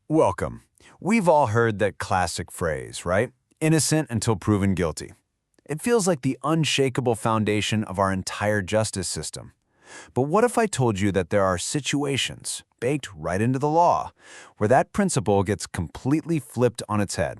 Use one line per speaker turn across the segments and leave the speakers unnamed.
Welcome. We've all heard that classic phrase, right? Innocent until proven guilty. It feels like the unshakable foundation of our entire justice system. But what if I told you that there are situations, baked right into the law, where that principle gets completely flipped on its head?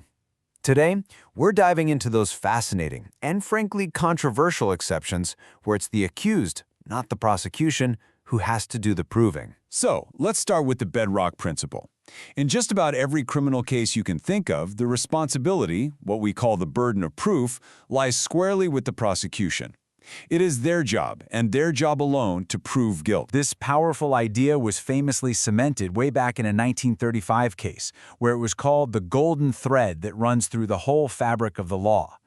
Today, we're diving into those fascinating and frankly controversial exceptions where it's the accused, not the prosecution, who has to do the proving.
So, let's start with the bedrock principle. In just about every criminal case you can think of, the responsibility, what we call the burden of proof, lies squarely with the prosecution. It is their job, and their job alone, to prove guilt.
This powerful idea was famously cemented way back in a 1935 case, where it was called the golden thread that runs through the whole fabric of the law.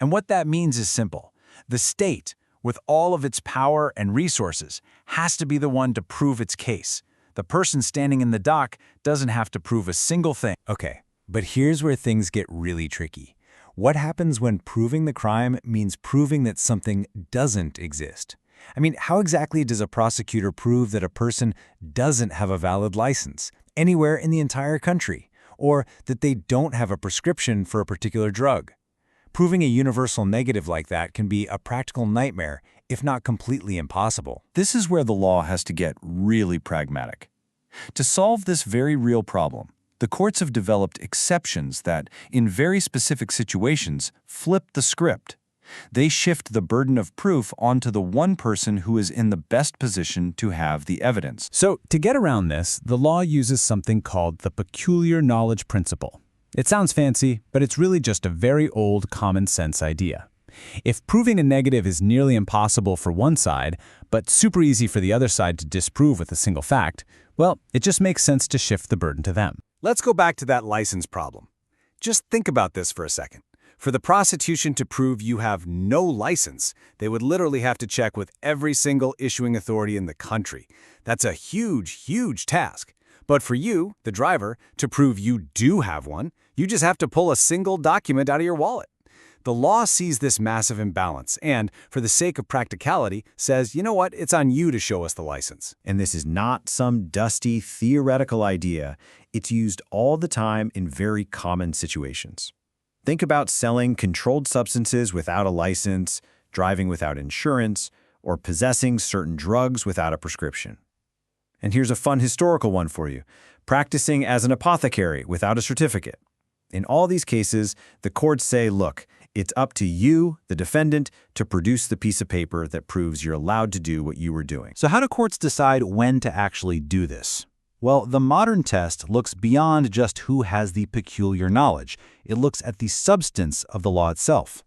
And what that means is simple. The state, with all of its power and resources, has to be the one to prove its case. The person standing in the dock doesn't have to prove a single thing.
Okay, but here's where things get really tricky. What happens when proving the crime means proving that something doesn't exist? I mean, how exactly does a prosecutor prove that a person doesn't have a valid license anywhere in the entire country, or that they don't have a prescription for a particular drug? Proving a universal negative like that can be a practical nightmare, if not completely impossible.
This is where the law has to get really pragmatic. To solve this very real problem, the courts have developed exceptions that, in very specific situations, flip the script. They shift the burden of proof onto the one person who is in the best position to have the evidence.
So, to get around this, the law uses something called the peculiar knowledge principle. It sounds fancy, but it's really just a very old common sense idea. If proving a negative is nearly impossible for one side, but super easy for the other side to disprove with a single fact, well, it just makes sense to shift the burden to them.
Let's go back to that license problem. Just think about this for a second. For the prosecution to prove you have no license, they would literally have to check with every single issuing authority in the country. That's a huge, huge task. But for you, the driver, to prove you do have one, you just have to pull a single document out of your wallet. The law sees this massive imbalance and, for the sake of practicality, says, you know what, it's on you to show us the license.
And this is not some dusty, theoretical idea. It's used all the time in very common situations. Think about selling controlled substances without a license, driving without insurance, or possessing certain drugs without a prescription. And here's a fun historical one for you: practicing as an apothecary without a certificate. In all these cases, the courts say, look, it's up to you, the defendant, to produce the piece of paper that proves you're allowed to do what you were doing.
So how do courts decide when to actually do this? Well, the modern test looks beyond just who has the peculiar knowledge. It looks at the substance of the law itself.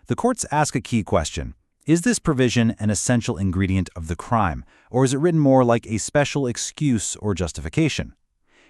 The courts ask a key question. Is this provision an essential ingredient of the crime, or is it written more like a special excuse or justification?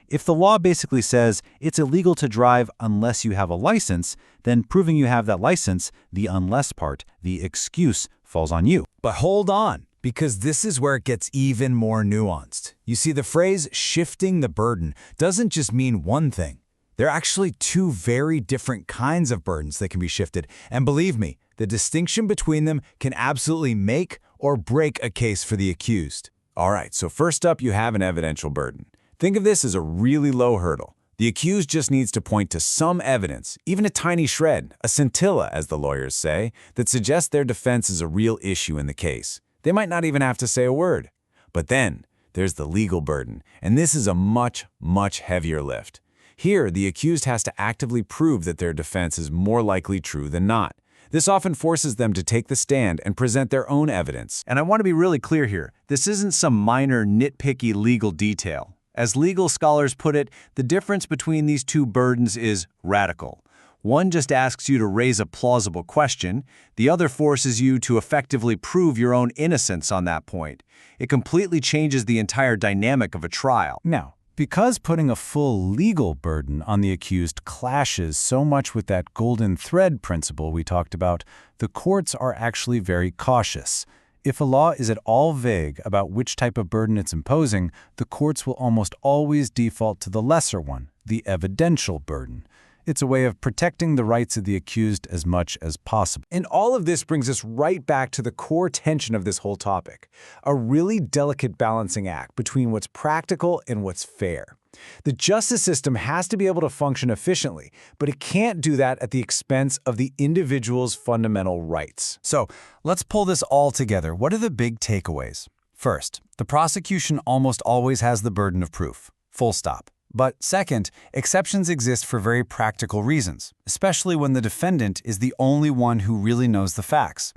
If the law basically says it's illegal to drive unless you have a license, then proving you have that license, the unless part, the excuse, falls on you.
But hold on, because this is where it gets even more nuanced. You see, the phrase shifting the burden doesn't just mean one thing. There are actually two very different kinds of burdens that can be shifted, and believe me, the distinction between them can absolutely make or break a case for the accused.
All right, so first up, you have an evidential burden. Think of this as a really low hurdle. The accused just needs to point to some evidence, even a tiny shred, a scintilla, as the lawyers say, that suggests their defense is a real issue in the case. They might not even have to say a word. But then, there's the legal burden, and this is a much, much heavier lift. Here, the accused has to actively prove that their defense is more likely true than not. This often forces them to take the stand and present their own evidence.
And I want to be really clear here. This isn't some minor, nitpicky legal detail. As legal scholars put it, the difference between these two burdens is radical. One just asks you to raise a plausible question. The other forces you to effectively prove your own innocence on that point. It completely changes the entire dynamic of a trial.
Now, because putting a full legal burden on the accused clashes so much with that golden thread principle we talked about, the courts are actually very cautious. If a law is at all vague about which type of burden it's imposing, the courts will almost always default to the lesser one, the evidential burden. It's a way of protecting the rights of the accused as much as possible.
And all of this brings us right back to the core tension of this whole topic, a really delicate balancing act between what's practical and what's fair. The justice system has to be able to function efficiently, but it can't do that at the expense of the individual's fundamental rights.
So let's pull this all together. What are the big takeaways? First, the prosecution almost always has the burden of proof. Full stop. But second, exceptions exist for very practical reasons, especially when the defendant is the only one who really knows the facts.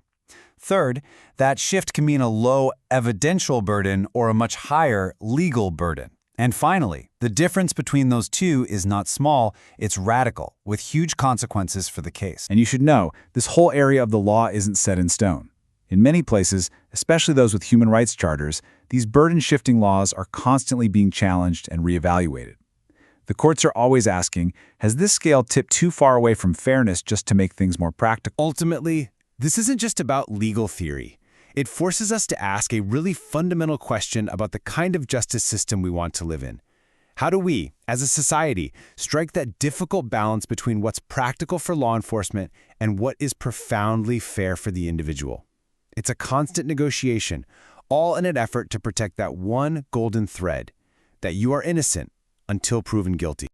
Third, that shift can mean a low evidential burden or a much higher legal burden. And finally, the difference between those two is not small, it's radical, with huge consequences for the case.
And you should know, this whole area of the law isn't set in stone. In many places, especially those with human rights charters, these burden-shifting laws are constantly being challenged and reevaluated. The courts are always asking, has this scale tipped too far away from fairness just to make things more practical?
Ultimately, this isn't just about legal theory. It forces us to ask a really fundamental question about the kind of justice system we want to live in. How do we, as a society, strike that difficult balance between what's practical for law enforcement and what is profoundly fair for the individual? It's a constant negotiation, all in an effort to protect that one golden thread, that you are innocent until proven guilty.